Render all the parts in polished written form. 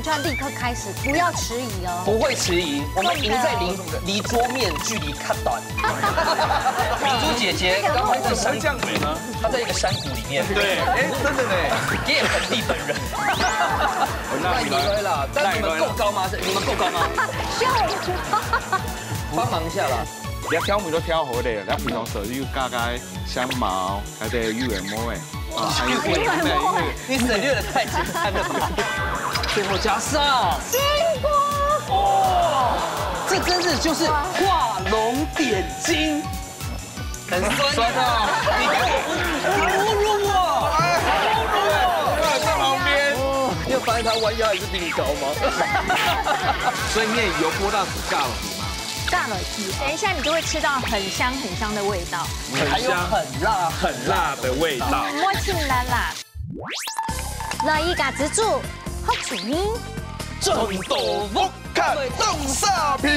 就要立刻开始，不要迟疑哦。不会迟疑，我们赢在离桌面距离看短。明珠姐姐刚好在山降水呢，她在一个山谷里面。对，哎，真的呢，也很地本人。那你们啦，但你们够高吗？你们够高吗？帮忙一下啦。你挑梅都挑好咧，你平常手又加香茅，还得UMO哎。你省略的太简单了吧？最后加上金锅哦，这真是就是画龙点睛，很酸啊！你给我侮辱我！在旁边，你有发现他弯腰也是比你高吗？所以你也油锅到底尬了吗？炸了鸡，等一下你就会吃到很香很香的味道，还有很辣的味道。摸清辣辣。乐意嘎子煮好煮面，种豆腐看冻沙皮。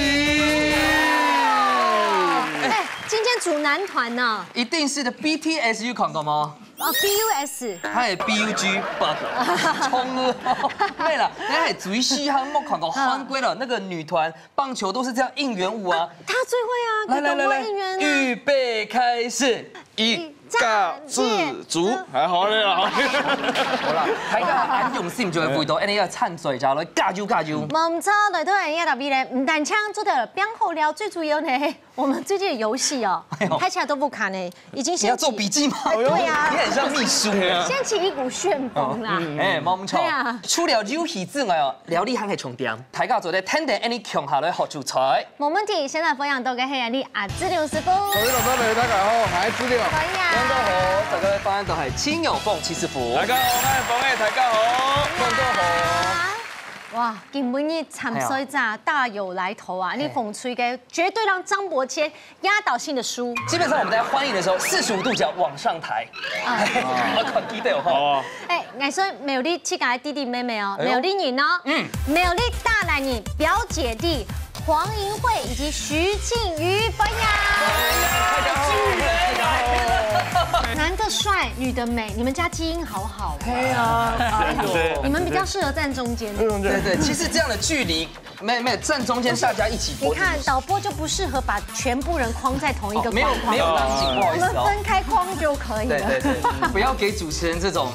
哎，今天煮男团呢？一定是的 BTS 有看过吗？哦 ，BUS， 他係 BUG bug 冲了，对了，那係最稀罕冇看过韩国的那个女团棒球都是这样应援舞啊。他最会啊，来，应援啊！预备开始，一家自足，还好咧啦。好啦，大家按用心就會背到，你要撐嘴就來加油。冇錯，嚟到人家特別咧，唔但唱做的變好料，最主要呢，我們最近的遊戲哦，拍起來都不卡呢，已經你要做筆記嗎？對啊，你很像秘書啊。掀起一股旋風啦。哎，冇錯。對啊。除了遊戲之外哦，料理還係重點。大家做咧聽定any 強下來學做菜。冇問題，現在分享到嘅係你阿資料師傅。各位老師嚟，大家好，我係資料。可以啊。大家好，大家翻到係親友鳳祈師傅。大家好，我係鳳嘅，大家好，大家好。哇，今日參賽者大有來頭啊！你風吹嘅絕對讓張伯謙壓倒性的輸。基本上我們在歡迎的時候，45度角往上抬。我看記得有哈。哎，藝術沒有你七個弟弟妹妹哦，沒有你人哦，沒有你大男人表姐弟黃銀慧以及徐靜瑜分呀。男的帥，女的美，你們家基因好好。對啊，你們比較適合站中間。對，其實這樣的距離，沒站中間，大家一起。你看導播就不適合把全部人框在同一個框框。沒有拉緊，不好意思我們分開框就可以了。對，不要給主持人這種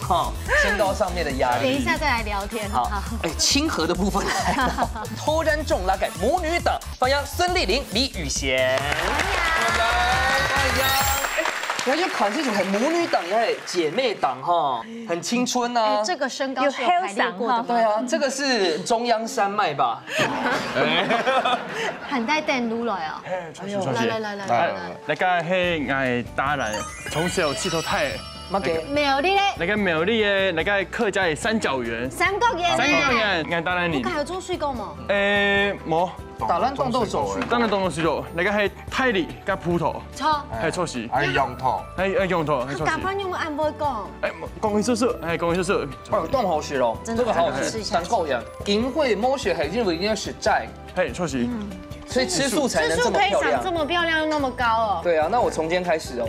身高上面的壓力。等一下再來聊天。好，哎，親和的部分來了。偷然重拉改母女檔，歡迎孫俐霖、李宇賢。歡迎。然後就看這種很母女檔，也係姐妹檔哈，很青春啊。這個身高是有排練過的。對啊，這個是中央山脈吧？很帶電路來哦。來，你家係嗌大人，從小佚佗太。乜嘅？苗栗咧？你家苗栗嘅，你家客家係三角園。三角園。嗌大人你。你家有做水果嗎？冇。打爛凍豆手續。當然凍豆水果，你家係泰梨加葡萄。錯。係錯事。係羊頭。係羊頭，係錯事。打翻用個按摩講。講一說，係講一說。哦，凍好吃哦，這個好好吃，三夠樣。銀慧摸血還認為應該是債。係錯事。所以吃素才能這麼漂亮。吃素可以長這麼漂亮又那麼高哦。對啊，那我從今天開始哦。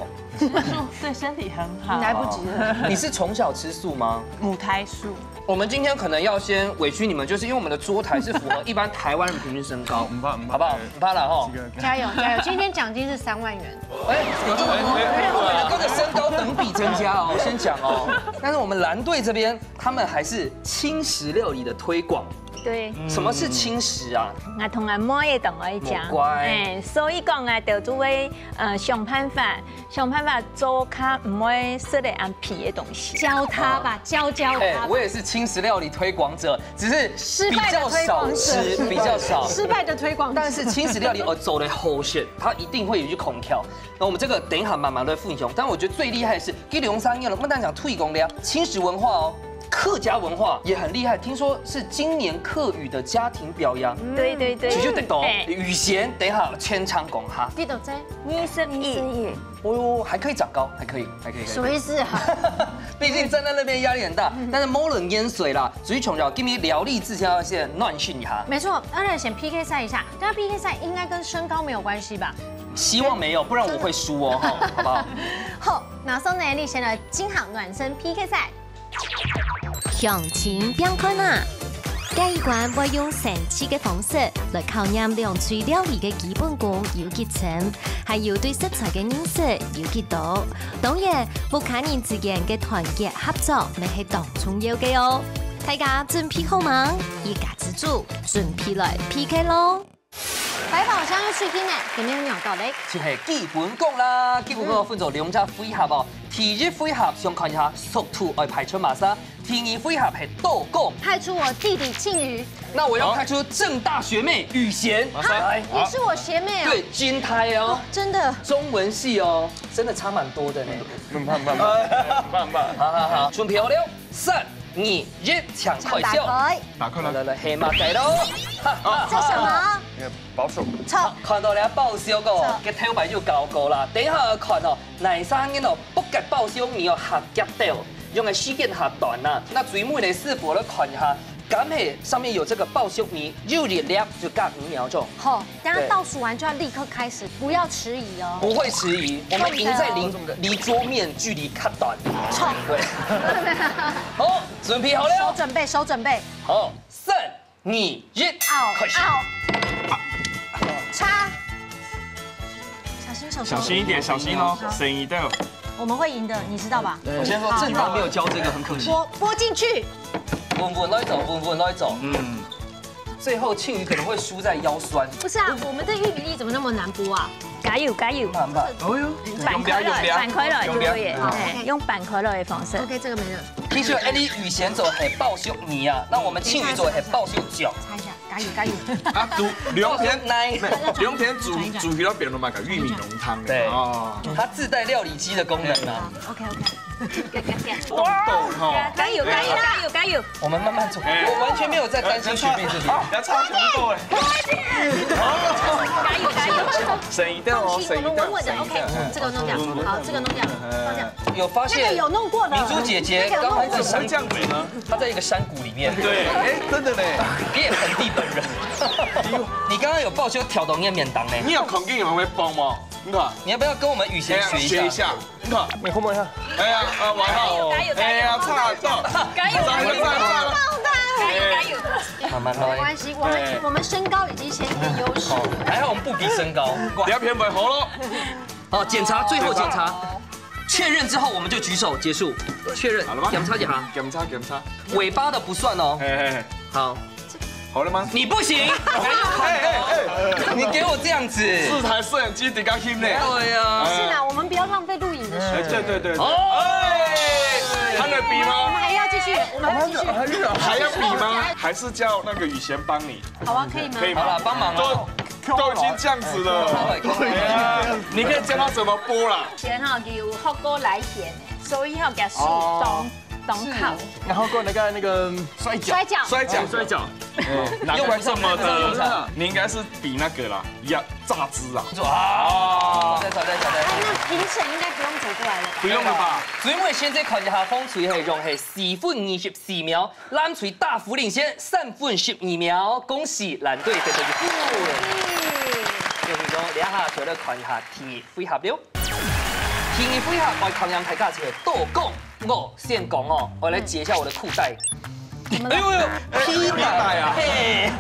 對身體很好。來不及了。你是從小吃素嗎？母胎素。我們今天可能要先委屈你們，就是因為我們的桌台是符合一般台灣人平均身高，唔怕，好不好？唔怕了哈。加油！今天獎金是3萬元。哎，有這麼多？我們的跟着身高等比增加哦，先講哦。但是我們藍隊這邊，他們還是輕食料理的推廣。對，什麼是輕食啊？我同阿媽也同我講，乖，所以講啊，就做為想辦法做卡唔會食得按皮的東西。教他吧，教他。我也是輕食料理推廣者，只是比較少吃，比較少。失敗的推廣者。但是輕食料理我走的後線，它一定會有一句空調。那我們這個等一下慢慢都會復習。但我覺得最厲害的是，給劉三燕了，不但講推廣的輕食文化哦。客家文化也很厲害，聽說是今年客語的家庭表揚。對，就得到宇賢，等一下牽場講哈。記得在21。哦呦，還可以長高，還可以。什麼意思啊？畢竟站在那邊壓力很大，但是某人淹水啦，所以從小給你療勵之前要先暖訓一下。沒錯，當然先 PK 賽一下，但係 PK 賽應該跟身高沒有關係吧？希望沒有，不然我會輸哦，好不好？好，那送你你先來金行暖身 PK 賽。向前邊看啊！介一关會用神奇嘅方式來考驗涼水料理嘅基本功有幾深，還有對食材嘅認識有幾多。當然，不看人之間嘅團結合作，咪係當重要嘅哦。大家準備好嗎？一家之主準備來 PK 咯！擺放箱要水天呢，點樣樣道理？就係基本功啦，基本功分做兩隻回合哦。第一回合想看一下速度來排出馬莎，第二回合係倒弓。派出我弟弟慶瑜。那我要派出正大學妹雨賢。來，你是我學妹啊？對，金胎哦。真的。中文系哦，真的差蠻多的呢。慢，好，準備好了，3、2、1，搶快笑。打開啦！來，黑馬仔咯。這什麼？保守。錯。看到你爆燒個，個頭牌就高高啦。等下看哦，內三個哦，不夾爆燒面哦，下夾掉，用嘅時間下短啦。那最尾的師傅咧看一下。敢係上面有這個爆燒米，肉力量就隔5秒鐘。好，等下倒數完就要立刻開始，不要遲疑哦。不會遲疑，我們贏在離桌面距離較短。錯。對。好，準備好了。手準備。好，3、2、1，開始。插。小心一點，小心哦，省一點。我們會贏的，你知道吧？我先說正大沒有教這個，很可惜。撥進去。穩來走。最後慶瑜可能會輸在腰酸。不是啊，我們的玉米粒怎麼那麼難剝啊？加油！慢。哦喲，板塊來就可以，用板塊來的方式。OK， 這個沒了。其實你雨賢做係爆燒米啊，那我們慶瑜做係爆燒腳。擦一下，加油！啊，涼田煮魚嗰邊都買個玉米濃湯。對，它自帶料理機的功能啊。OK。哇！加油！我們慢慢走，我完全沒有在擔心學妹這裡。要差全部哎！加油！省一點哦，省一點。我們穩的 OK， 這個弄掉，好，這個弄掉，放下。有發現有弄過的。明珠姐姐剛好在山這樣子呢，她在一個山谷裡面。對，哎，真的呢，你也盆地本人。你剛剛有報修挑動頁面檔呢？你有空間有冇會幫嗎？你看，你要不要跟我們雨賢學一下？你看，你可唔可以啊？哎呀，完好，哎呀，差到，加油！慢來。沒關係，我們身高已經先佔優勢。還好我們不比身高。兩片尾好咯。好，檢查，最後檢查，確認之後我們就舉手結束。確認。檢查一下。檢查。尾巴的不算哦。好。好了嗎？你不行，你給我這樣子4台攝影機比較輕呢。對呀。是啦，我們不要浪費錄影的時間。對。還能比嗎？我們還要繼續，還要比嗎？還是叫那個雨賢幫你？好啊，可以嗎？可以好了，幫忙了。都已經這樣子了，你可以教他怎麼剝啦。前哈有學過來鹹的，所以哈給水當烤。然後過那個摔跤，難怪這麼的，你應該是比那個啦，榨汁啊。再找。那評審應該不用走過來了吧？不用了吧？最尾現在看一下風錘係用係4分24秒，藍錘大幅領先3分12秒，恭喜藍隊得到1分。用咗2下就嚟看一下第二回合了。第二回合我考驗大家就係倒弓。我先講哦，我來解一下我的褲帶。哎呦，皮帶啊！嘿，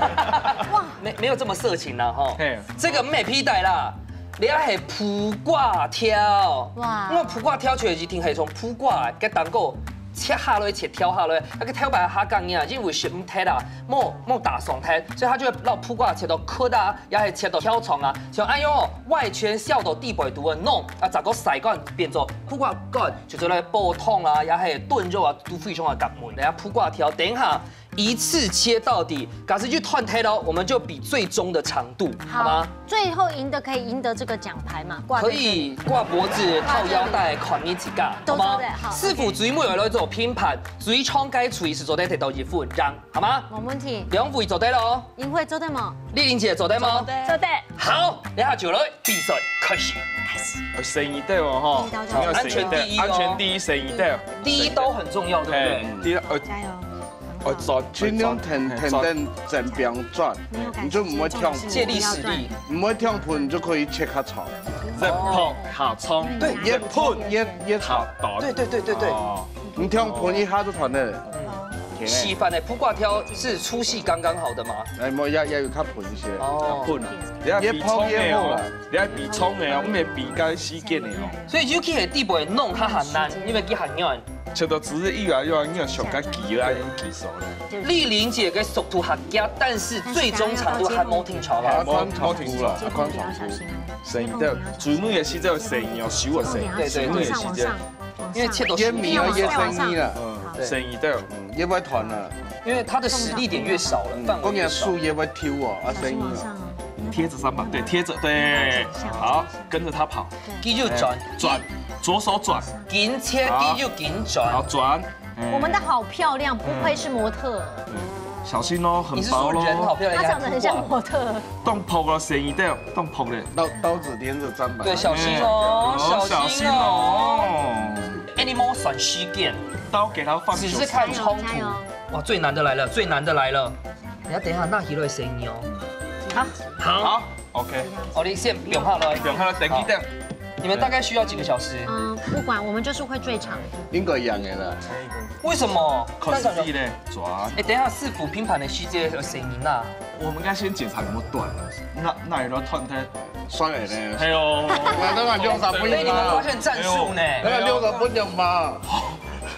哇，沒有這麼色情啦哈。這個唔係皮帶啦，你要係鋪掛挑。哇，我鋪掛挑出嚟是聽係從鋪掛嘅當個切下來，挑下來，那個挑白下鋼呀，因為是唔睇啦，冇打雙睇，所以他就會攞鋪掛切到疙瘩，也係切到挑床啊，像哎呦外圈笑到地背度啊弄啊，咋個細乾變做鋪掛乾，就做嚟煲湯啊，也係燉肉啊，都非常嘅夾門，人家鋪掛挑，等下一次切到底，假設就斷睇咯，我們就比最終的長度，好嗎？最後贏的可以贏得這個獎牌嘛？可以掛脖子、套腰帶、款呢幾架，好嗎？師傅最尾來來做拼盤，最創佳廚是做得得到1分，讓好嗎？冇問題。兩位做得咯？英惠做得嗎？麗玲姐做得嗎？做得。好，你下就來比賽開始。省一點哦，哈，安全第一，安全第一，省一點。第一刀很重要，對不對？加油。盡量停正邊轉，你就唔會跳，借力使力，唔會跳盤就可以切下草。一碰下衝，對，一碰一下打。對。你跳盤一下就斷了。OK，稀饭的铺挂挑是粗细刚刚好的吗？哎，莫要有较喷一些。哦，喷啊！你要比葱的哦，你要比葱的哦，我们比该细见的哦。所以 UK 的底部弄较很难，因为佢很软。切到只是越来越上个技了，已经技术了。丽玲姐跟速度很加，但是最终长度还冇停潮吧？冇停了，宽比较小心啊。生意的，最美的是这个生意哦，手的生意，对对对，往上，因为切到烟米要越生意了，生意的，也不会团了，因为它的实力点越少了，范围公园越少。树也会挑哦，啊生意了。贴着3把，对，贴着，对，好，跟着他跑，肌肉转，左手转，紧切肌肉紧转，好转。我们的好漂亮，不愧是模特。小心哦，很薄喽。人好漂亮，她长得很像模特。动破了，生意的，动破了。刀子连着砧板。对，小心哦，小心哦。Animal 选虚件，刀给他放。只是看冲突。哇，最难的来了，最难的来了。你要等一下那一类声音哦。好 ，OK。哦，你先不用怕了，不用怕了，等一等。你们大概需要几个小时？不管，我们就是会最长。应该一样的啦。为什么？看实力嘞，转。哎，等一下4副拼盘的细节和声音呐。我们应该先检查有没有断，那有没有断的？酸的呢？哎呦，那个60分被你们发现战术呢？那个60分钟吧。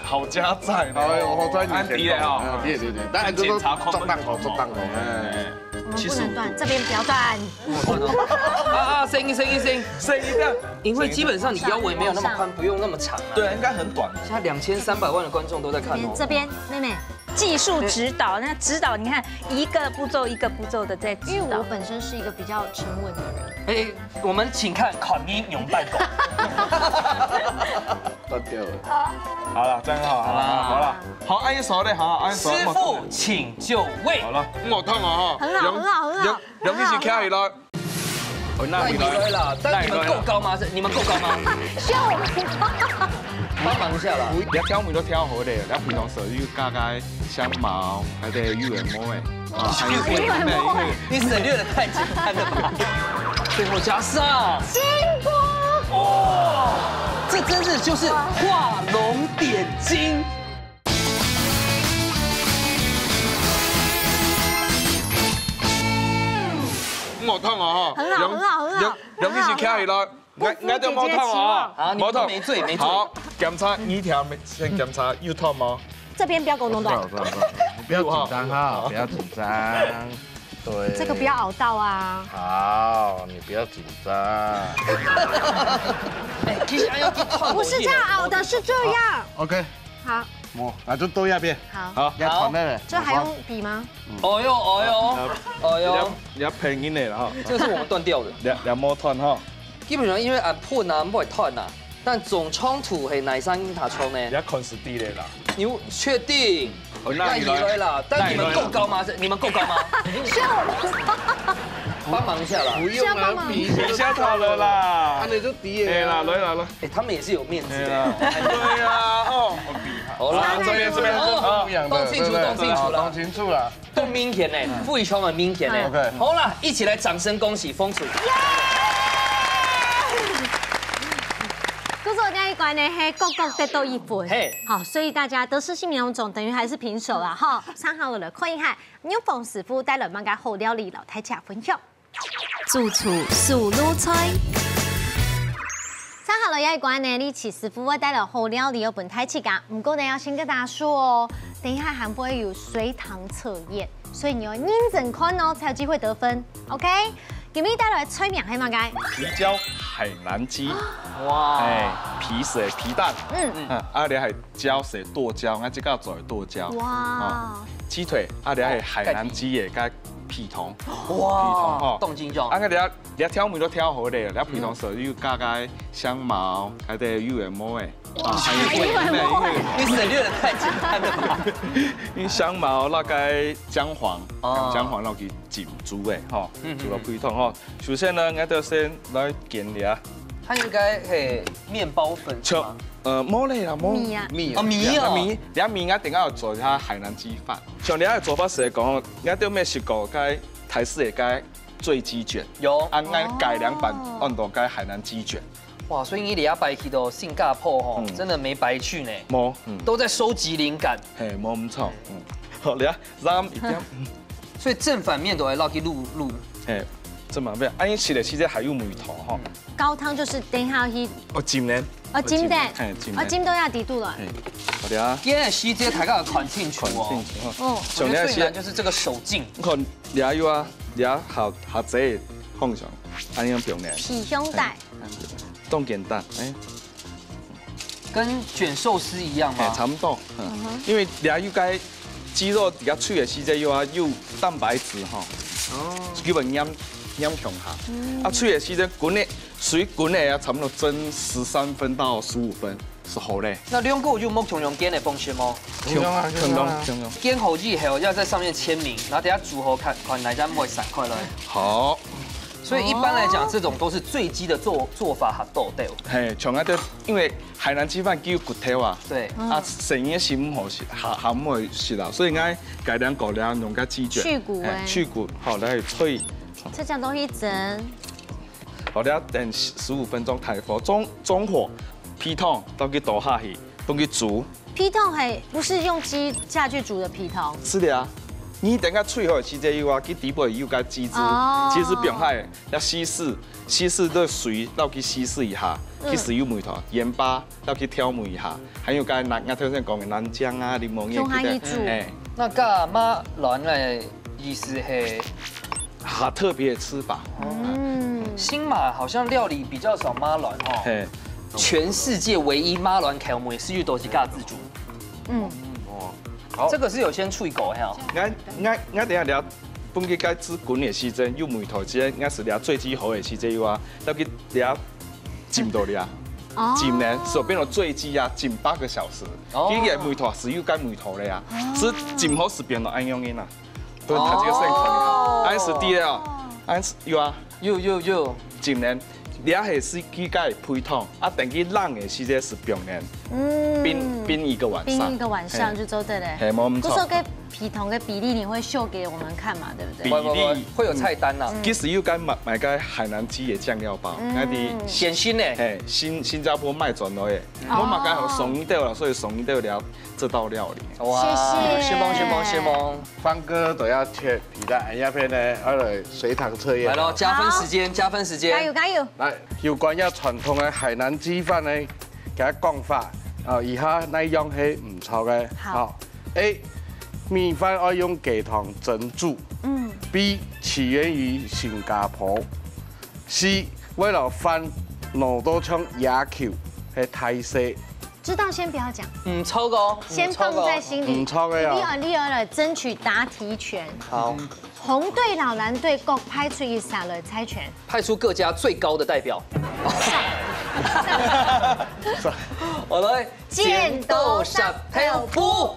好加载，哎呦，好专业。安迪的啊，对，当然就是做档好。我们不能断，这边不要断。声音的，因为基本上你腰围没有那么宽，不用那么长。对，应该很短。现在2300万的观众都在看哦。这边，妹妹。技术指导，那指导你看一个步骤的在指导。因为我本身是一个比较沉稳的人。哎，我们请看考尼勇扮狗。断掉了。好了，这样好了，好按手的，好按手。师傅，请就位。好了，我痛啊哈。很好。杨一起开了。那你来了，但你们够高吗？你们够高吗？帮忙一下啦！你挑眉都挑好的，你平常时要加加香茅，还得UMO的。你省略的太简单了吧？最后加上金箔。哇，这真是就是画龙点睛。我痛啊！很好。杨一起开了。我都冇痛啊！好，你们没罪。好，检查2条，先检查有痛吗？这边不要给我弄断。不要紧张哈，不要紧张。对。这个不要熬到啊。好，你不要紧张。哎，其实要不是这样熬的，是这样。OK。好。摸，那就都要变。好。要团的。这还用笔吗？哦哟。你要拼音的哈。这个是我们断掉的。两摸断哈。基本上因为按破啊不会断呐，但总冲突係哪三英塔冲呢？你要看实地的啦。你确定？那以为啦，但你们够高吗？你们够高吗？帮忙一下啦！不用了，比一下他了啦。那你就比哎啦，来。哎，他们也是有面子的。对呀，哦。好啦，这边都清楚了，都明显呢，非常的明显呢。OK， 好啦，一起来掌声恭喜风楚。故作这一关呢，嘿，各得到1分。嘿，好，所以大家得失心两种，等于还是平手啦。哈，3号了，看一下牛凤师傅带了蛮个好料理，老太家分享。主厨素卤菜。3号了，一关呢，你请师傅我带了好料理，有本太气噶。不过呢，要先跟大家说哦，等一下还不会有随堂测验，所以你要认真看哦，才有机会得分。OK。给你带来催眠黑马街皮椒海南鸡，哇，哎，皮是皮蛋，啊，你系椒是剁椒，我即个做剁椒，哇，鸡腿，啊，你系海南鸡嘅加皮糖，哇，冻精酱，啊，你挑面都挑好咧，你皮糖时候要加香茅，还得UMO嘅。你省略的太简单了吧？因为香茅那个姜黄，姜黄落去浸煮的，吼，煮落配汤吼。首先呢，我哋先来煎料。它应该系面包粉吗？冇咧啦，米啊，米，两米我等下要做下海南鸡饭。像你嘅做法是讲，我哋咩食过该台式嘅该醉鸡卷，有，按改良版按到该海南鸡卷。哇，所以你俩白去到新加坡吼，真的没白去呢。冇，都在收集灵感。嘿，冇唔错，好，你啊，染一点。所以正反面都会落去卤。嘿，正反面，安尼吃的其实还有梅头吼。高汤就是等下去。哦，浸呢？哦，浸蛋。嘿，浸。浸都要滴度了。好的啊。今天西街抬杠的款进球哦。哦。我觉得最难就是这个手劲。你看，俩有啊，俩好济放上，安样表呢？皮胸带。冻简单，哎。跟卷寿司一样吗？差不多，因为俩有该鸡肉比较脆的时间有啊有蛋白质哈，基本腌强下，脆的时间滚的水滚的啊，差不多蒸13分到15分是好嘞。那两个就木用煎的风险吗？用，煎好之后要在上面签名，然后等下煮好看哪家不会散开来。好。所以一般来讲，这种都是最基的做法哈豆豆。嘿，像啊啲，因为海南鸡饭叫骨头啊，对，啊成嘢是唔好食，下唔好食啦，所以爱改良狗粮用个鸡卷，去骨，好来脆。这样东西蒸。好，你要等15分钟开火，中火，皮桶都给倒下去，都给煮。皮桶还不是用鸡下去煮的皮桶？是的啊。你等下脆好时间有啊，去底部有个鸡汁，鸡汁变海要稀释的水，要去稀释一下，去使用梅头、盐巴，要去挑梅一下，还有刚才头先讲的南姜啊、柠檬叶去煮。那个马卵的意思是很特别的吃法。新马好像料理比较少马卵哦。全世界唯一马卵开我们也是遇到几家自主。好，这个是有先处理狗哈。我等下聊，本去该煮滚的时阵，有梅头之，我是聊最基好的时间有啊，要去聊浸到了，浸呢手边的醉鸡啊，浸8个小时，这个梅头是有该梅头的呀，是浸好时边的安用的呐，对，它这个肾可能安是第二，安有啊，有浸呢。俩是去盖配汤，啊，等去冷的时间是冰呢，冰一个晚上，冰一个晚上就做对嘞。嘿，冇唔错。不说跟皮桶的比例，你会秀给我们看嘛，对不对？比例会有菜单呐。其实有该买个海南鸡的酱料包，那啲咸心嘞，嘿，新加坡卖转来的，我嘛该好送一道了，所以送一道了这道料理。哇，谢梦，方哥都要切皮蛋，下边呢，来随堂测验。来咯，加分时间，加油！来，有关要传统的海南鸡饭呢，给它讲法，以下内容是唔错嘅。好 ，A， 米饭要用鸡汤蒸煮。B， 起源于新加坡。C， 为了饭脑都像野球，系泰式。知道先不要讲，错个，先放在心里。错嘅哦。第二了，争取答题权。好。红队、老蓝队各派出一下了猜拳，派出各家最高的代表。我来剑斗上跳舞，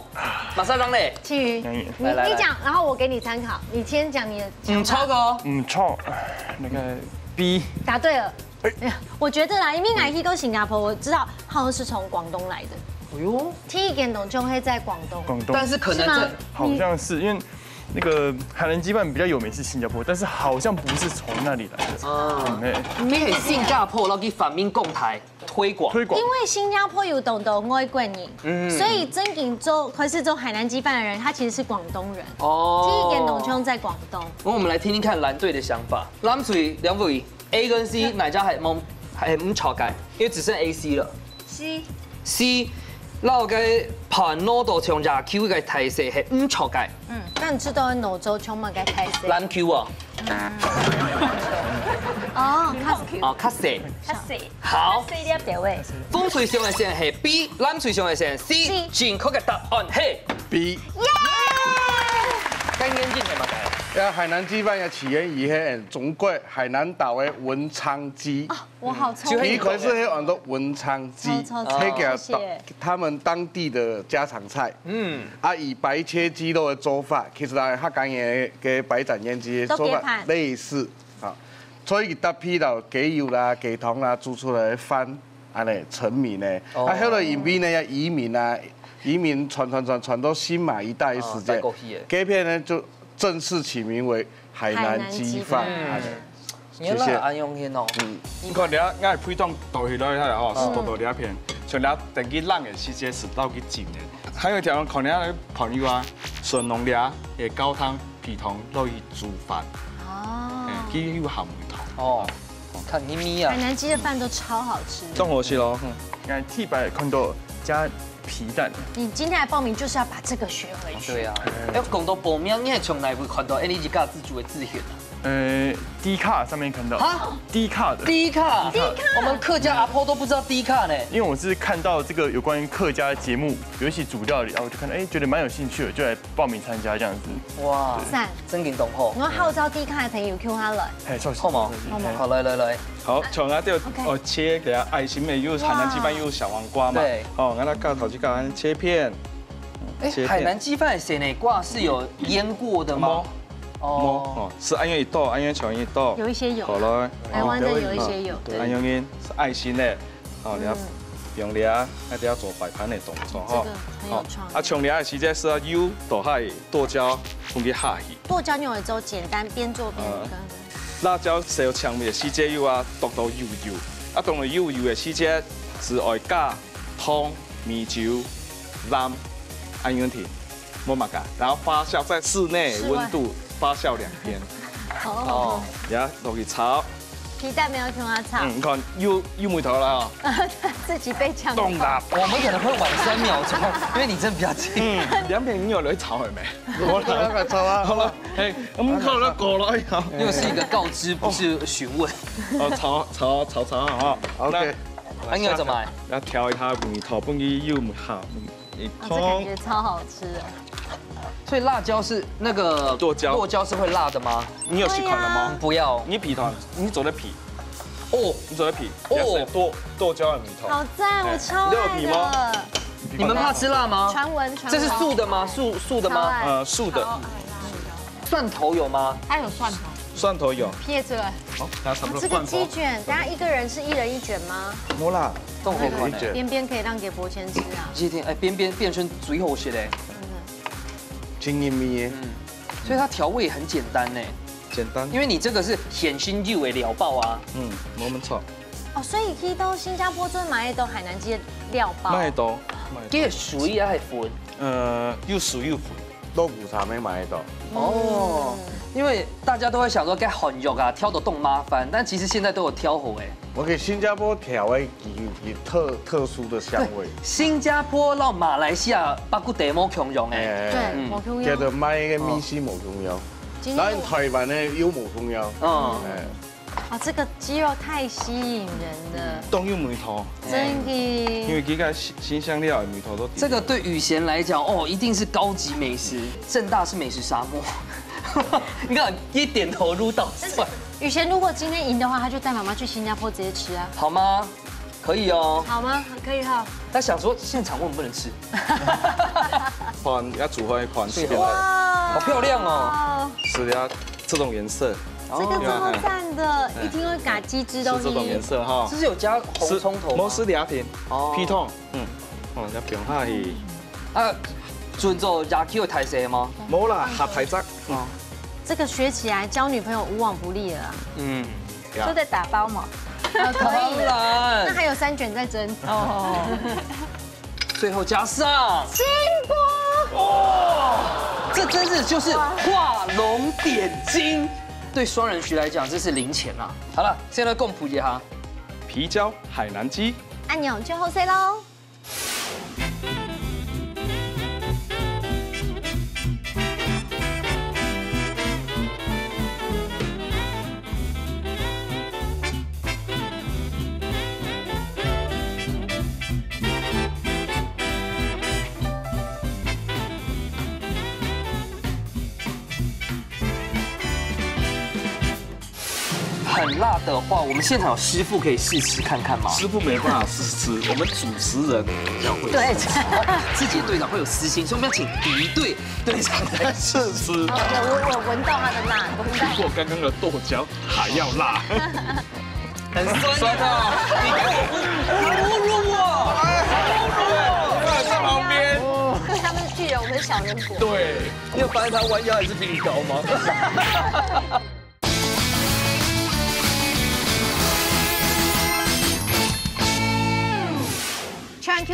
马上让嘞。其余你讲，然后我给你参考，你先讲你的。错个，错，那个 B 答对了。我觉得啦，因为来去到新加坡，我知道好像是从广东来的。哎呦，第一件东就会在广东，但是可能在好像是因为。那个海南鸡饭比较有名是新加坡，但是好像不是从那里来的。你喺新加坡攞去反面共台推广。因为新加坡有懂得外国人，所以真正开始做海南鸡饭的人，他其实是广东人。第一件东就在广东。我们来听听看蓝队的想法。蓝队两位 A 跟 C 哪家还唔吵解？因为只剩 A、C 了。C。那个盘攞到從廿 Q 嘅提示係唔錯嘅。但你知道澳洲充滿嘅提示。藍 Q 啊。卡士。好。風水上嘅線係 B， 藍水上嘅線 C， 正確嘅答案係 B。更嚴謹嘅問題。海南雞飯也起源於中國海南島的文昌雞。我好聰明。第一款是很多文昌雞，那個他們當地的家常菜。以白切雞肉的做法，其實係客家人嘅白斬煙雞的做法類似。所以搭配到雞油啦、雞湯啦，煮出來的飯，安尼成名呢。後來因為呢要移民傳到新馬一帶的時間，這片呢就正式起名為海南雞飯。原来安用天哦。你看俩，俺配当倒起来下哦，是多俩片，像俩等于冷的时间是倒去浸的。还有一条可能朋友啊，顺龙俩的高汤皮汤落去煮饭，佢有鹹梅湯。哦，看咪咪啊。海南鸡的饭都超好吃。都好吃咯。看替白看到加皮蛋。你今天来报名就是要把这个学回去。对啊。哎，讲到报名，你係從來會看到你自家自主的自選啊？低卡上面看到啊，低卡的，我们客家阿婆都不知道低卡呢。因为我是看到这个有关于客家节目，有一起煮料理，然后我就看到，觉得蛮有兴趣的，就来报名参加这样子。哇，赞，真勁懂好。我號召低卡的朋友 Q 他來。好冇？好，來。好，像啊，就切给它愛心的，有海南雞飯，有小黃瓜嘛。對。哦，俺那搞頭就搞完切片。哎，海南雞飯鮮內瓜是有醃過的嗎？哦，是安源一豆，安源球一豆，有一些有，好了，台湾的有一些有，安源因是爱心的，哦，你要用俩，那都要做摆盘的动作哈，这个很有创意。啊，从俩的时间是要有大海剁椒，放去下去。剁椒牛尾粥简单边做边跟。辣椒小强的时间有啊，剁到油，啊，剁到油的时间是爱加汤、米酒、盐、安源体，冇嘛噶，然后发酵在室内温度。发酵2天，哦，然后落去炒，皮蛋没有听他炒，你看又梅头了自己被抢冻啦，我们可能会晚3秒钟，因为你真的比较近。2片你有来炒了没？我来炒啊，好了，哎，我们靠了过了，又是一个告知，不是询问。炒啊 ，OK，应该怎么？要调一下梅头，不然又唔好，这感觉超好吃的。所以辣椒是那个剁椒是会辣的吗？你有习惯了吗？不要，你皮团，你做的皮。哦，你做的皮。哦，剁椒的米头。好赞，我超爱的。你们怕吃辣吗？传闻。这是素的吗？素的吗？素的。蒜头有吗？它有蒜头。蒜头有。撇出来。好，这个鸡卷，等下一个人是1人1卷吗？冇啦，都可以卷。边边可以让给伯谦吃啊。今天边边变成最好吃的。清音味，所以它调味也很简单呢。简单，因为你这个是显新肉的料包啊。我们炒。哦，所以可以到新加坡真的买到海南鸡的料包。买到。这个水还粉？又水又粉。豆腐茶没买到。哦。因为大家都会想说该很肉啊，挑得动麻烦，但其实现在都有挑好哎。我给新加坡调味有特殊的香味。新加坡到马来西亚巴古地冇共用哎。对，冇共用。叫做买个米线冇共用，咱台湾的有冇共用。啊，这个鸡肉太吸引人了。冻有梅头。真的。因为几个新香料梅头都。这个对雨贤来讲，哦，一定是高级美食。正大是美食沙漠。你看，一点头入到算。雨贤如果今天赢的话，他就带妈妈去新加坡直接吃啊。好吗？可以哦。好吗？可以哈。他想说现场问不能吃。款要煮回款式。哇，好漂亮哦。是呀，这种颜色。这个这么赞的，一定会嘎鸡汁都是这种颜色哈。这是有加红葱头吗？冇是2片，皮汤，要平下去。啊，准做牙 Q 的台式吗？冇啦，下台汁。这个学起来交女朋友无往不利了。就在打包嘛。可以。那还有3卷在蒸。哦。最后加上金箔。哇，这真是就是画龙点睛。对双人徐来讲，这是零钱啦。好了，现在共普及哈，皮椒海南鸡，按钮就后 C 喽。很辣的话，我们现场有师傅可以试吃看看吗？师傅没办法试吃，我们主持人比较会。对，自己的队长会有私心，所以我们要请敌队队长来试吃。我闻到他的辣，比我刚刚的剁椒还要辣，很酸啊！你给我侮辱我！在旁边。他们是巨人，我们是小人国。对，你有发现他弯腰还是比你高吗？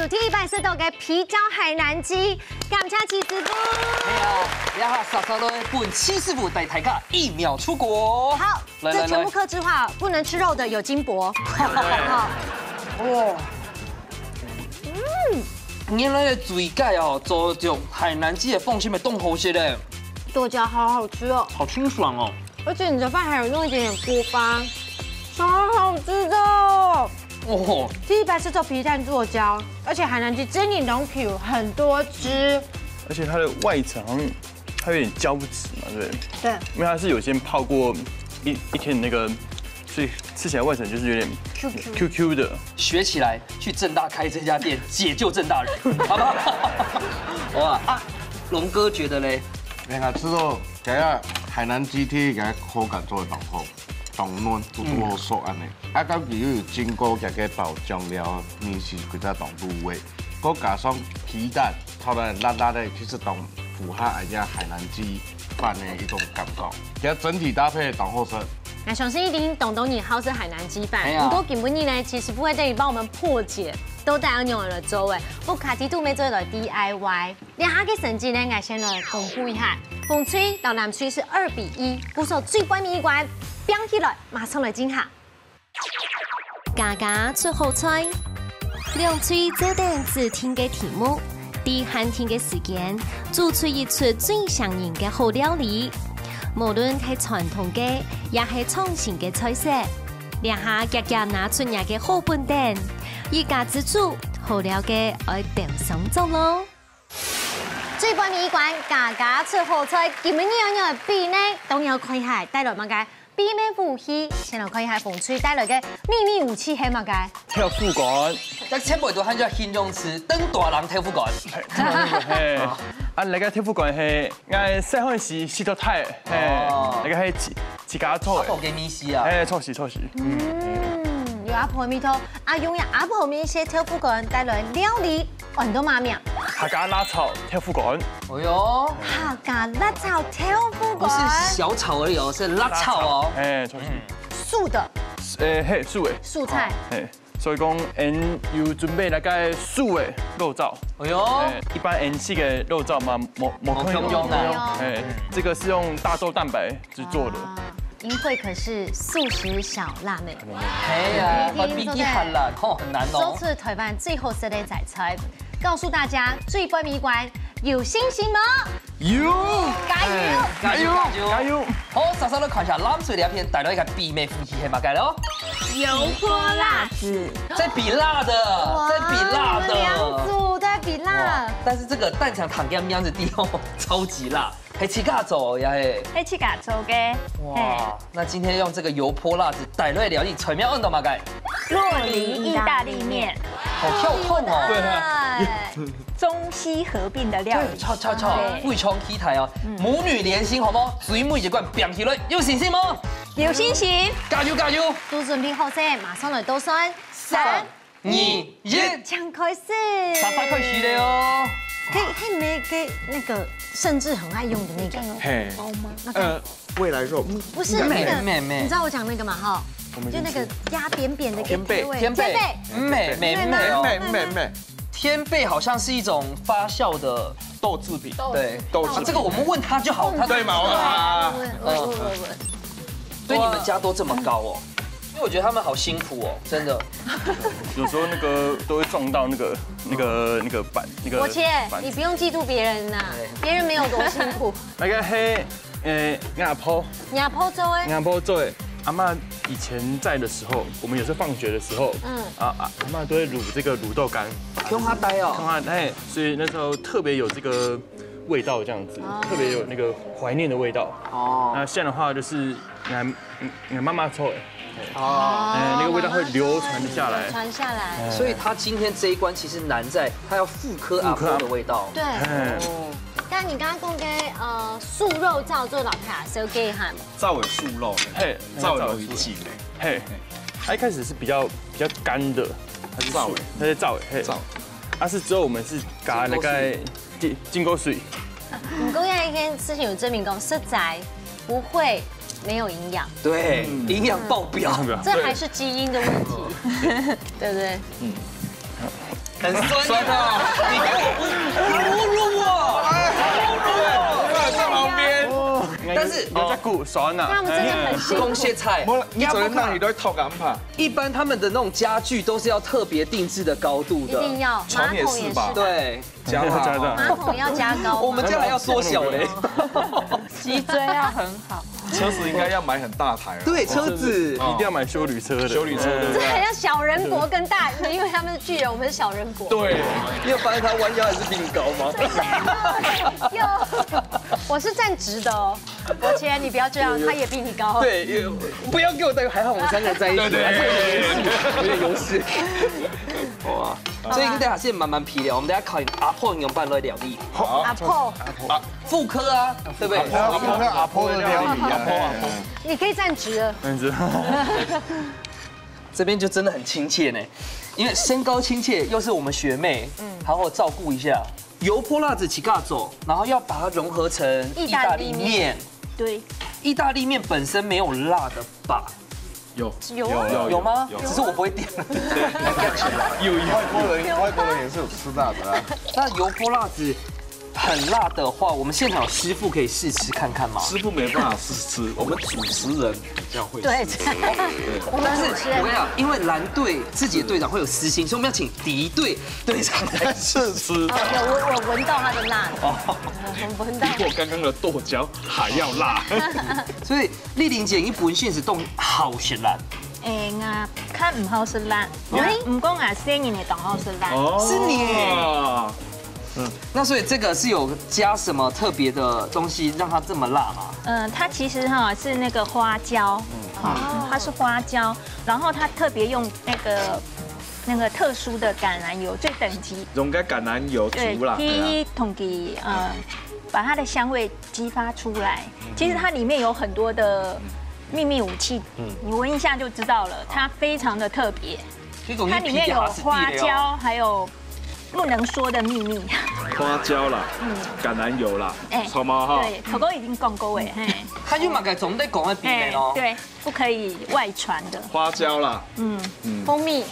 140度嘅皮胶海南鸡，感谢齐师傅。哎呀，然后莎莎都本七师傅带大家1秒出国。好，这全部客制化，不能吃肉的有金箔。好，哇，原来的水盖哦，做种海南鸡的放心的冻好些嘞，剁椒好好吃哦，好清爽哦。而且你的饭还有弄一点点锅巴，超好吃的哦。哦，第140度皮蛋剁椒，而且海南鸡真的浓 Q 很多汁，而且它的外层好像它有点胶质嘛，对不对？对，因为它是有先泡过一天的那个，所以吃起来外层就是有点 QQ 的。学起来，去正大开这家店，解救正大人，好不好？哇啊，龙哥觉得嘞？你看吃到这个海南鸡腿，个口感做得当好，当嫩，嘟嘟好爽安尼。啊，到佢又有经过这个豆酱料，面是佢只当入味，佮加上皮蛋，炒得辣辣的，其实当符合人家海南鸡饭的一种感觉。其实整体搭配当好吃。那相信一定懂你好吃海南鸡饭。不过今日呢，其实不会带你帮我们破解。都带用了周诶，不卡提度没做的 DIY， 两下嘅成绩呢，我先来公布一下。凤吹到南吹是2-1，鼓手最关米一关，飙起来，马上来惊吓。家家出好菜，两吹这段只听嘅题目，第寒天嘅时间，做出一出最上瘾嘅好料理。无论係傳統嘅，也係創新嘅菜色，兩下夾夾拿出嚟嘅好本店。一家之主，好了嘅愛點上做咯。最關米一關，家家出好菜，今日樣樣比呢，當然可以係帶來乜嘅秘密武器，先來可以係鳳吹帶來嘅秘密武器係乜嘅？跳副管，但千倍都喊做形容詞，等大人跳副管。啊，那個跳副管係我細漢時試到睇，那個係自家做嘅。阿婆嘅米絲啊，錯時。有阿婆米頭，用阿婆米些跳副管帶來料理，很多媽咪。客家辣炒跳副管。哎呦，客家辣炒跳副管。不是小炒而已哦，是辣炒哦。錯。素的。素嘅。素菜。所以講，要準備那個素嘅肉燥。哎呦，一般式嘅肉燥嘛，冇可以用的。這個是用大豆蛋白製作的。英慧可是素食小辣妹。哎呀，比起很難，很難哦。這次台灣最後食的仔菜，告訴大家最關米關有信心嗎？有，加油！好，稍稍的看一下藍水兩片，帶來一個秘密武器係乜嘅咯？油泼辣子，在比辣的，在比辣的，兩組在比辣。但是這個蛋腸糖跟樣子地哦，超級辣。係自家做呀嘿，係自家做嘅。哇，那今天用這個油潑辣子帶來料理，全面按到嘛該？洛梨意大利麵，好跳痛哦。對，中西合併的料理。超，非常期待哦。母女連心好冇？水妹一罐變起來，有信心嗎？有信心，加油！都準備好先，馬上來倒算3、2、1，搶開始。莎莎開始了哦。可以沒給那個甚至很愛用的那個包嗎？未來肉不是那個，妹，你知道我講那個嗎？哈，就那個壓扁扁的天貝，美，天貝好像是一種發酵的豆製品，對，這個我們問他就好，他對嘛？問。所以你們家都這麼高哦？因為我覺得他們好辛苦哦，真的。有時候那個都會撞到那個板，我切，你不用嫉妒別人吶，別人沒有多辛苦。那個係亞坡做的。阿嬤以前在的時候，我們有時候放學的時候，阿嬤都會滷這個滷豆乾，用它呆哦，所以那時候特別有這個味道，這樣子，特別有那個懷念的味道。哦，那現在的話就是你媽媽做的。那個味道會流傳下來，所以他今天這一關其實難在，他要復刻阿婆的味道。對，但你剛剛講嘅素肉燥做老太是有幾鹹？燥的素肉，燥的魚筋，它一開始是比較乾的，它是燥的，它是燥的，但是之後我們是加那個金溝水。你公要一件事情有證明過，實在不會。沒有營養，對，營養爆表，這還是基因的問題，對不對？很酸啊！你给我侮辱我！在旁边。但是有在鼓爽呐，他们真的很辛苦。公蟹菜，你昨天那里都偷干嘛？一般他们的那种家具都是要特别定制的高度的，一定要，马床也桶也是是吧？对，加大。马桶要加高。我们家还要缩小嘞。脊椎要很好。车子应该要买很大台。对，车子一定要买休旅车的。休旅车对不这对？很像小人国跟大，因为他们是巨人，我们是小人国。对。你有发现他弯腰还是比你高吗？我是站直的哦，国谦，你不要这样，他也比你高。对，不要给我带，还好我们3个人在一起，有点优势。哇，所以等下先慢慢皮了，我们等下考阿婆用办来料理。阿婆，妇科啊，对不对？阿婆的料理啊，你可以站直了。这边就真的很亲切呢，因为身高亲切，又是我们学妹，好好照顾一下。油泼辣子起嘎走，然后要把它融合成意大利面。对，意大利面本身没有辣的吧？有吗？只是我不会点。外国人也是有吃辣的啊。那油泼辣子很辣的话，我们现场有师傅可以试吃看看吗？师傅没办法试吃，我们主持人比较会。对，但是我跟你讲，因为蓝队自己的队长会有私心，所以我们要请敌队队长来试吃。我闻到他的辣了，闻到。比我刚刚的剁椒还要辣。所以丽玲姐，你本身是动好食辣。我看唔好食辣，唔讲啊，生人的当好食辣。是你。那所以这个是有加什么特别的东西让它这么辣吗？它其实是那个花椒，它是花椒，然后它特别用那个特殊的橄榄油，最等级用个橄榄油对，煮啦。去统计把它的香味激发出来。其实它里面有很多的秘密武器，你闻一下就知道了，它非常的特别。它里面有花椒，还有不能说的秘密。花椒啦，橄榄油啦，好吗？哈。对，头哥已经讲过哎，他就马个总得讲的秘密哦。对，不可以外传的。花椒啦，蜂蜜，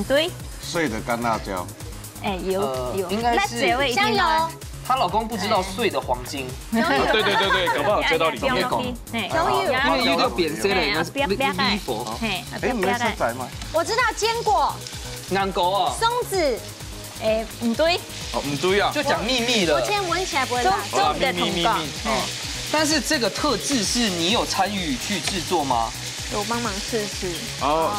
对。碎的干辣椒，有，应该是香油。她老公不知道碎的黄金。对，搞不好接到里面讲。因为有个扁色的，那是衣服。你们是仔吗？我知道坚果、南国啊，松子。唔对，唔对啊，就讲秘密了。我今天闻起来不会辣，中的同告。但是这个特制是你有参与去制作吗？有帮忙试试。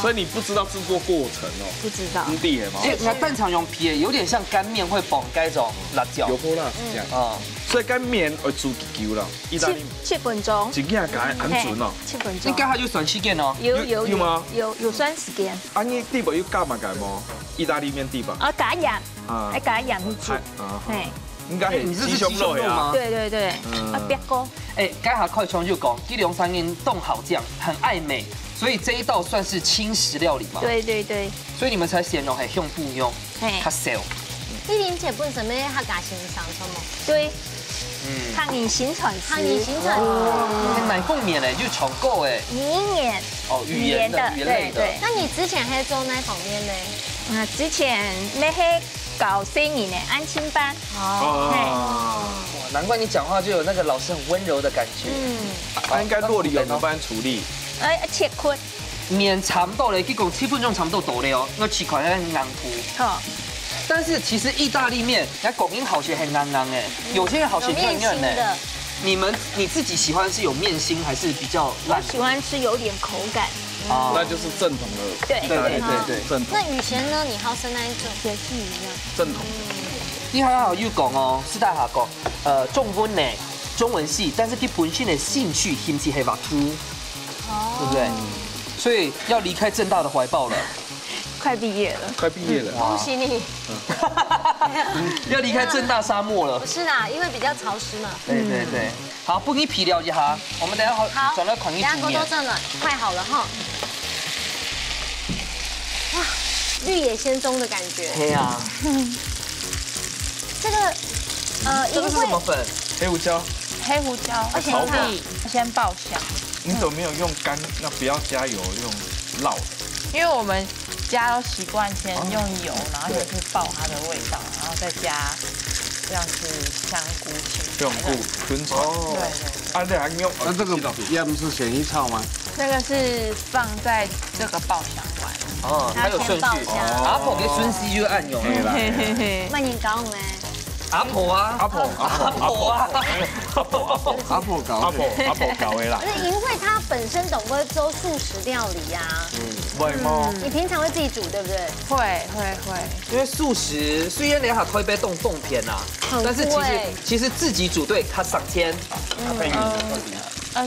所以你不知道制作过程哦？不知道。工地的吗？那蛋肠用皮有点像干面会绑该种辣椒。油泼辣是这样啊，所以干面会煮几久了？意大利7分钟。一件改安准哦。7分钟。应该还有酸时间哦。有吗？有酸时间。啊，你地板有加嘛改吗？意大利面地板。加盐，要加盐去煮。应该是鸡胸肉吗？对，别锅。该下快冲就讲，基隆3年冻好酱很爱美，所以这一道算是轻食料理嘛。对。所以你们才形容用不用，较少。丽玲姐本身咩客家欣赏什么？对，抗饮行喘，奶凤面就重构语言语言类的。那你之前还做那方面呢？之前那些搞生意的安亲班。难怪你讲话就有那个老师很温柔的感觉。应该落里有没办处理？切块。面差不多嘞，一共7分钟差不多到了哦，那起款要硬涂。但是其实意大利面，人家广英好学很硬哎，有些人好学嫩嫩的。你自己喜欢是有面心还是比较烂？喜欢吃有点口感。那就是正统的。对，正统。那雨贤呢？你好生那一种也是一样。正统。你好有讲哦，是大下讲，中文呢，中文系，但是佢本身的兴趣兴趣系画图，对不对？所以要离开政大的怀抱了。快毕业了，恭喜你！要离开政大沙漠了。不是啦，因为比较潮湿嘛。对。好，不你皮了一下，我们等下转到款一煮面。锅都正了，快好了哈。哇，绿野仙踪的感觉。对呀。这个是什么粉？黑胡椒，而且可以先爆香。你怎么没有用干？那不要加油，用烙。因为我们家都习惯先用油，然后先去爆它的味道，然后再加像是香菇、香菇、昆虫。对。啊，这还用？那这个要不是咸鱼草吗？这个是放在这个爆香丸。哦，它有顺序。阿婆给孙熙就按钮啦。慢点讲呢。阿婆啊，阿婆搞的啦。那银慧她本身懂不会做素食料理呀？会吗？你平常会自己煮对不对？会。因为素食虽然连它推杯冻片啊，但是其实自己煮对它上天。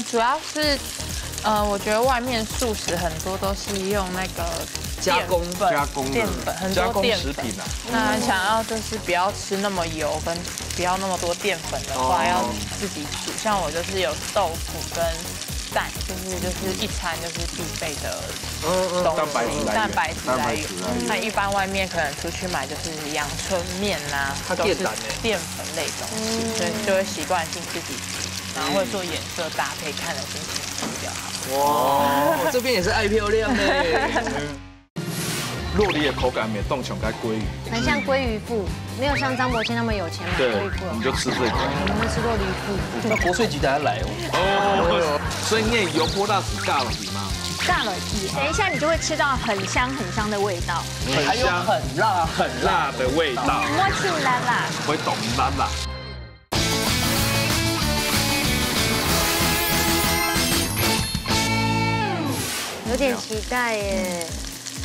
主要是我觉得外面素食很多都是用那个加工淀粉，很多淀粉。食品啊。那想要就是不要吃那么油，跟不要那么多淀粉的话，要自己煮。像我就是有豆腐跟蛋，就是一餐就是必备的蛋白质来源。那一般外面可能出去买就是阳春面啊，都是淀粉类东西，所以就会习惯性自己煮，然后会做颜色搭配，看了心情比较好。哇，这边也是爱漂亮呢。肉梨的口感没动像该鲑鱼，很像鲑鱼腹，没有像张伯骞那么有钱买鲑鱼腹。你就吃这个。我们吃肉梨腹。那国税局等下来哦。所以你也油泼辣子尬了底吗？尬了底，等一下你就会吃到很香的味道，还有很辣的味道，摸起来啦，会懂辣啦。有点期待耶。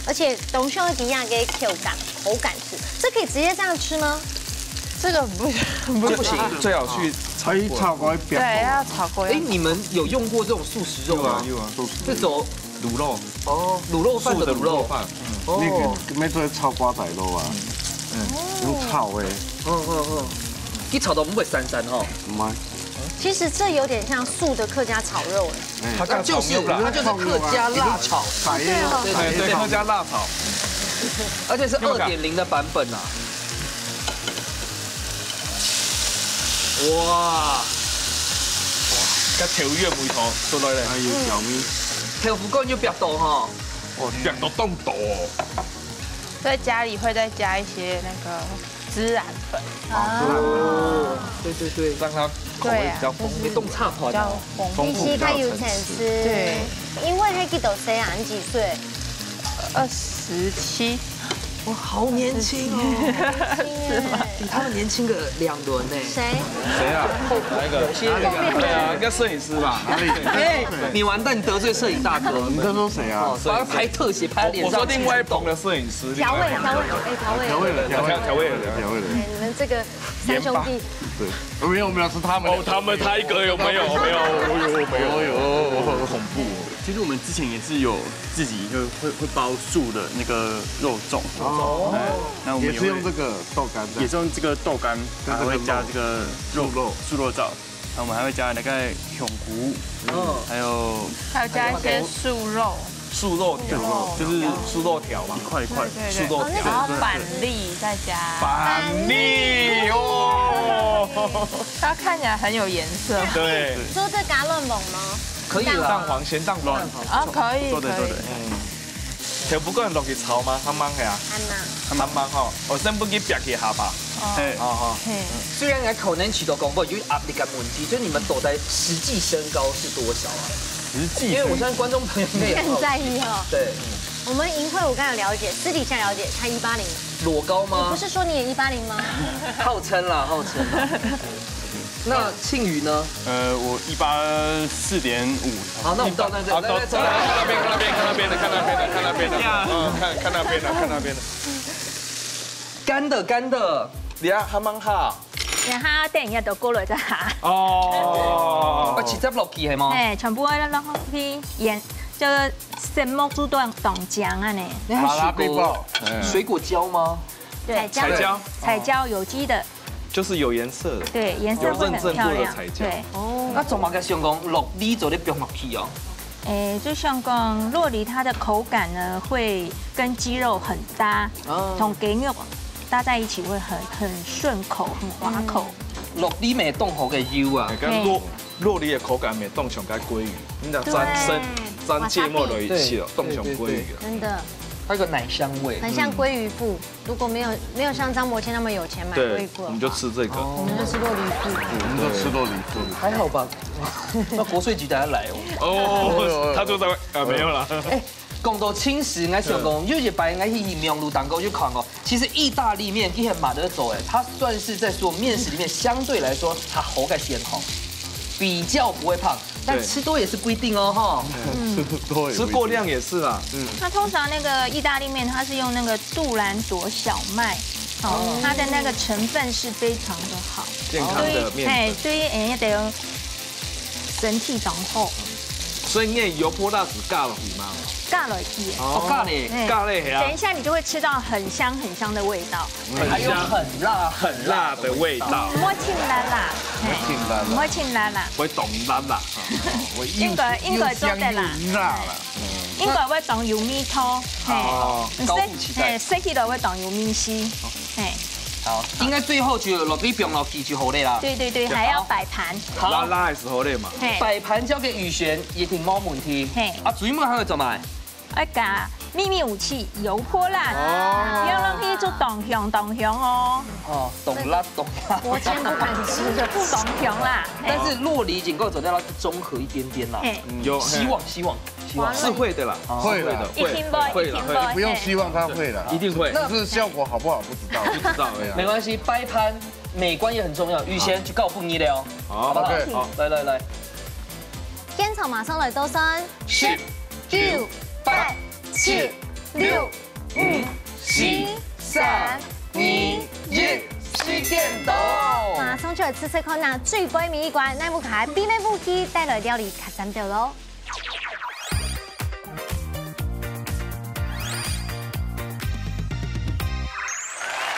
而且董兄的底下给 Q 感口感是，这可以直接这样吃吗？这个不行，最好去炒过一遍。对，要炒过。哎，你们有用过这种素食肉吗？有啊，素食。这种卤肉哦，卤肉饭的卤肉饭。那个没做炒瓜仔肉啊，用炒的。你炒到不会散哈？唔係。其实这有点像素的客家炒肉哎，它就是客家辣炒，对，客家辣炒，而且是2.0的版本啊！哇，個條魚嘅梅頭出來咧，還有小米，條腐乾要煸到哈，煸到凍到哦。在家里會再加一些那個孜然粉哦，对，让它口味比较丰富，冻差跑的丰富，它有层次。对，因为他记得谁啊？你几岁？27。哇，好年轻哦，是吗？比他们年轻个2轮呢。谁啊？哪一个？对啊，应该摄影师吧？哎，你完蛋，你得罪摄影大哥。你在说谁啊？把他拍特写，拍脸上。我说另外一棚的摄影师。调味，调味了。你们这个3兄弟。对，没有，是他们。哦，他们他一个有没有？没有，恐怖。其实我们之前也是有自己会包素的那个肉粽。哦。那我们也是用这个豆干。也是用这个豆干，还会加这个素肉燥。那我们还会加那个香菇，还有加一些素肉。素肉条就是素肉条嘛，一块一块素肉条，然后板栗再加板栗哦，它看起来很有颜色。对，说这嘎乱猛吗？可以了，蛋黄咸蛋黄啊，可以。对。條不過人落去炒嗎？啱啱係啊，啱啱吼，我先不給別去下吧。雖然喺可能許多公布有壓力嘅問題，就你們走在實際身高是多少啊？因為我相信觀眾朋友應該很在意哦。對，我們銀慧我剛才有了解，私底下了解，他180。裸高嗎？你不是說你也180嗎？號稱啦。那慶宇呢？我184.5。好，那我們到那邊，看那邊的。乾的，你啊，還蠻好。然後等一下就過來咗下。哦。直接落去係嗎？誒，全部喺落去鹽，就什麼煮到凍漿啊呢？水果膠嗎？對，彩椒有機的。就是有顏色的，對，顏色會很漂亮。對，哦。那怎麼個想講肉梨做啲冰落去哦？就像講酪梨，它的口感呢會跟雞肉很搭，同雞肉搭在一起會很順口，很滑口。酪梨未凍好嘅腰啊，酪梨嘅口感未凍上該鮭魚，你就沾芥末落去吃，凍上鮭魚。真的。它有个奶香味，很像鲑鱼腹。如果没有像张伯谦那么有钱买鲑鱼腹，我们就吃这个，我们就吃洛梨腹，我们就吃洛梨腹，还好吧？那国税局等下来哦，他就在没有了。哎，讲到轻食，我想讲，有些白人去名路蛋糕去看哦。其实意大利面跟马德走，哎，它算是在所有面食里面相对来说，它口感鲜红，比较不会胖。但吃多也是不一定哦，哈。吃过量也是啦。那通常那个意大利面，它是用那个杜兰朵小麦，它的那个成分是非常的好，健康的面粉。对于的身体长好。所以你也油泼辣子尬了吗？尬了一哦，尬嘞，尬嘞啊！等一下你就会吃到很香很香的味道，还有很辣的味道。摸清辣辣，摸清辣辣，会懂辣辣。应该做的啦，应该会当油米汤，高富期待，设计到会当油米丝，好，应该最后就落去冰落去就好嘞啦。对，还要摆盘。拉的时候嘞嘛。摆盘交给宇璇也挺冇问题。啊，水母还会怎么？加秘密武器油泼辣，要让它做动香哦。哦，动辣。我先不敢吃的，不动香啦。但是洛梨井够走掉，综合一点点啦。有希望是会的啦，会的，会不用希望它会的，一定会。但是效果好不好不知道，不知道而已。没关系，摆盘美观也很重要。宇贤去告诉你了，好不好？好，来。烟草马上来兜身，10、9、8、7、6、5、4、3、2、1，时间到！马上就来吃看那最贵米一关，那不卡比美武器带来料理卡三掉喽。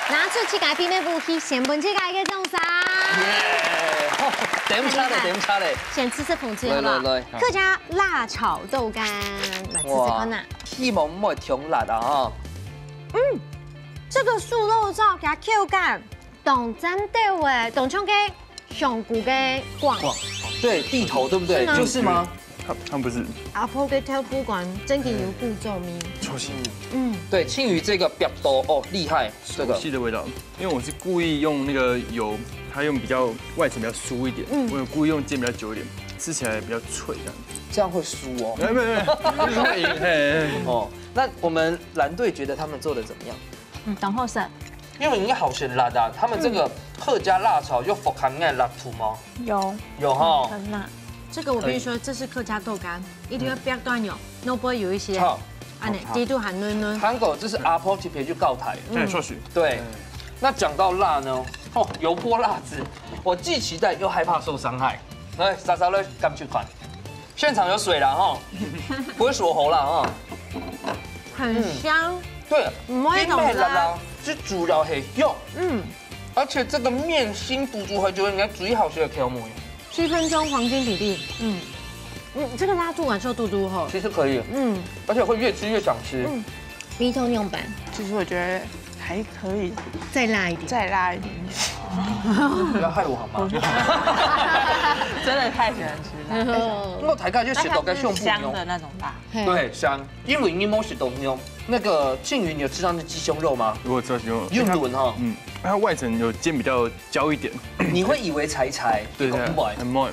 拿出去改比美武器，先本去改个中啥？点差嘞！先吃粉子好不好？客家辣炒豆干，来吃看呐。希望唔会挺辣啊哈。这个素肉燥给它 Q 感，懂真对喂，懂冲给上骨给广，对地头对不对？就是吗？他们不是。阿婆给挑不管，真给有步骤咪。超新。对，青鱼这个比较多哦，厉害，这个细的味道。因为我是故意用那个油，它用比较外层比较酥一点，我有故意用煎比较久一点，吃起来比较脆这样。这样会酥哦。没。哦，那我们蓝队觉得他们做的怎么样？等候色。因为应该好咸辣的，他们这个客家辣炒有复含爱辣土吗？有哈，很辣。这个我必须说，这是客家豆干，一定要不要断油，那不会有一些，低度含嫩。韩狗这是阿婆去陪去告台，确实。对，那讲到辣呢，油泼辣子，我既期待又害怕受伤害。来，莎莎嘞，干去款，现场有水了哈，不会锁喉了哈，很香。对，不会很辣，是主要是肉，而且这个面心补足还觉得应该最好吃的条目。7分钟黄金比例，这个拉住感受嘟嘟吼，其实可以，而且会越吃越想吃。米通用版，其实我觉得还可以，再辣一点，不要害我好吗？真的太喜欢吃辣，因为台咖就写到该胸部香的那种辣，对，香。因为你摸是懂牛，那个庆宇，你有吃到那鸡胸肉吗？我知道鸡胸肉，用轮哈，它外层有煎比较焦一点，你会以为柴，对，很冒，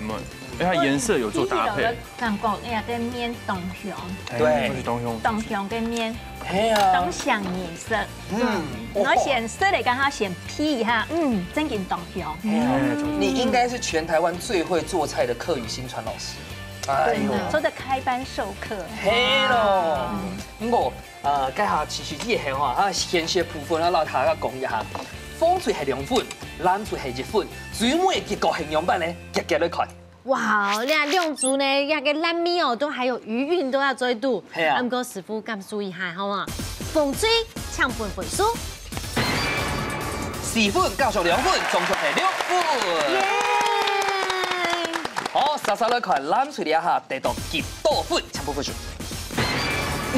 因为它颜色有做搭配。韩国那个面东香，对，东香跟面，东香颜色，我显色的刚好显 P 哈，真给东香。你应该是全台湾最会做菜的客语新传老师。哎呦，做的开班授课。嘿咯，我介下其实也系哈，先学部分啊，老大家讲一下。风吹系凉粉，冷吹系热粉，最尾结果营养版呢，夹来看。哇，你看量足呢，那个烂米哦，都还有余韵都要追度。系啊，唔过师傅咁注意下，好嘛？风吹抢粉粉酥，4粉加上凉粉，总共系6粉。耶！好，莎莎来看冷吹了下，得到极多粉，抢不分数。5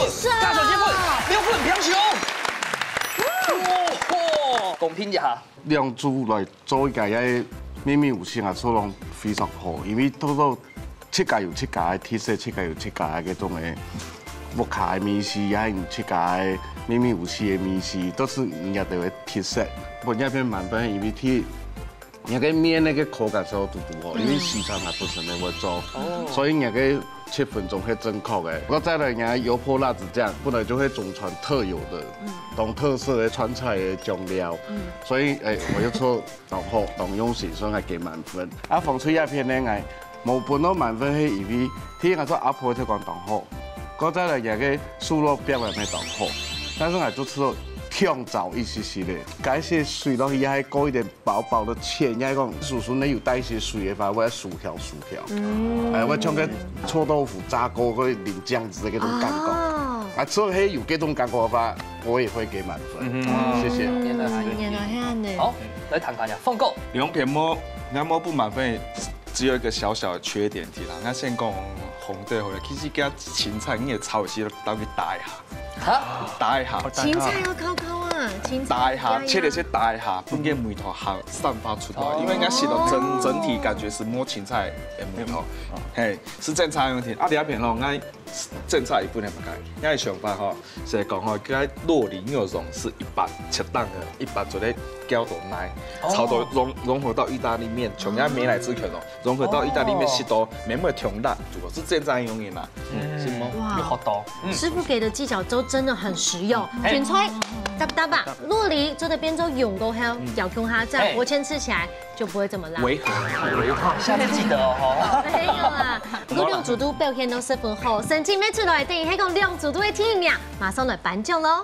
粉加上7粉，6粉平手。公平一下。量珠来做一家嘅秘密武器啊，做拢非常好，因为多到7家有7家嘅特色，7家有7家嘅嗰種嘅木卡的米丝，还有去家的秘密武器的米丝，都是人家都会特色。本那片满分，因为ที่那个面那个口感稍微嘟嘟哦，因为西餐还不是那么做，所以那个7分钟会蒸烤的。不过再来，人家油泼辣子酱，本来就会中川特有的，懂特色的川菜的酱料，所以我就说懂好懂用心，所以还给满分。啊，风吹叶片呢，冇分到满分，係因為聽我說阿婆就講懂好，嗰再來那個酥肉表面沒懂好，但是我就吃到香皂一些些的，加一些水落去，還勾一點薄薄的芡，因為講叔叔呢有帶一些水的話，我要薯條，我像個臭豆腐炸鍋嗰淋醬汁的嗰種感覺，啊，所以有這種感覺的話，我也會給滿分，謝謝。好，來談談呀，放夠2片摸，那摸不滿分。只有一個小小的缺點，係啦。我先講紅隊好了，其實加芹菜你也炒時當佢打一下，打一下。芹菜要烤烤啊，芹菜。打一下，切的是打一下，不給梅頭好散發出來，因為我洗到整體感覺是摸芹菜的梅頭，嘿，是正常用題。啊，第二片咯，我正菜一部分不改，我想法吼，是講吼，佢酪梨牛蓉是一般適當的，一般做咧膠豆奶，炒到融合到意大利面，從人美乃滋拳哦，融合到意大利面食到沒乜甜辣，主要是正常用的啦，是嗎？有好多，師傅給的技巧都真的很實用，卷菜搭不搭吧？酪梨做的邊州用過後，咬空它，這樣我先吃起來就不會這麼辣。違和，下次記得哦。沒有啦，不過亮主都表現到10分好，成績沒出來，等於喺個亮主都會提名，馬上來頒獎嘍！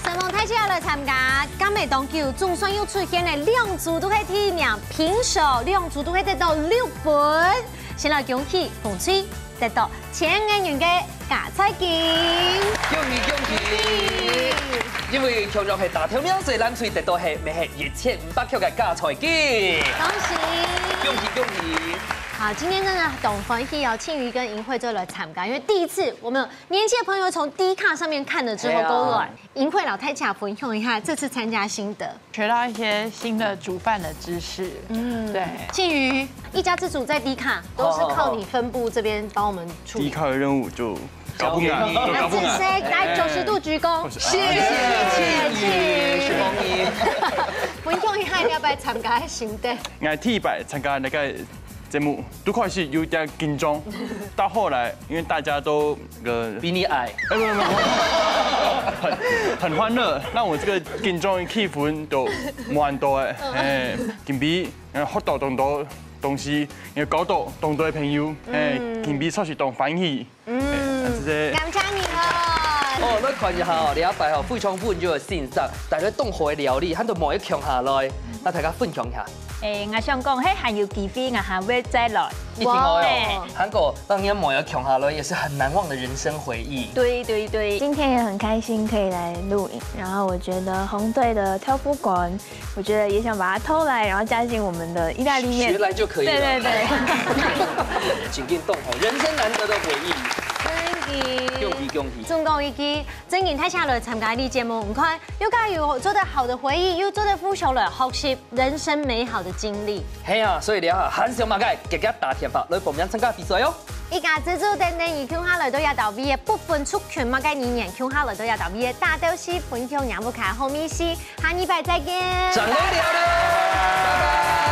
神龍太姐來參加甘美當球，總算又出現了亮主都會提名，平手亮主都會得到6分。先來恭喜馮翠得到1000元嘅加菜金，恭喜！因為強弱係大條秒，所以咱翠得到係咪係1500塊嘅加菜金？恭喜！好，今天真的懂欢喜哦，庆瑜跟银慧就来参加，因为第一次我们年轻的朋友从D卡上面看了之后都来。银慧老太家分享一下这次参加心得，学到一些新的煮饭的知识。对。庆瑜一家之主在 D卡都是靠你分部这边帮我们处理。D卡的任务就搞不难，那子谁来90度鞠躬？谢谢庆瑜，分享一下你要不要参加的心得？我第一摆参加那个节目，都开始有点紧张，到后来因为大家都比你矮，很欢乐，让我这个紧张的气氛都蛮多的。近比学到更多东西，也搞到更多的朋友，近比出去当欢喜。感謝你了。哦，咱看一下哦，禮拜哦非常豐富嘅線上，大家凍河嘅料理，喺度摸一強下來，那大家分享一下。我想講，迄還有機會，我還會再來。一定哦，韓國讓人摸一強下來，也是很難忘的人生回憶。對，今天也很開心可以來錄影，然後我覺得紅隊的挑夫館，我覺得也想把它偷來，然後加進我們的意大利面。學來就可以了。對。請進凍河，人生難得的回憶。恭喜！中國一記，真然睇下來參加呢節目，唔該，又加有做得好的回憶，又做得富有了學習人生美好的經歷。係啊，所以你啊，很想馬街極吉大甜法來報名參加比賽喲。依家自助等等而 Q 下來都有到 V 嘅不分出拳馬街年年 Q 下來都有到 V 嘅大鬥士分享也不卡後面是下禮拜再見。掌聲聊聊，拜拜。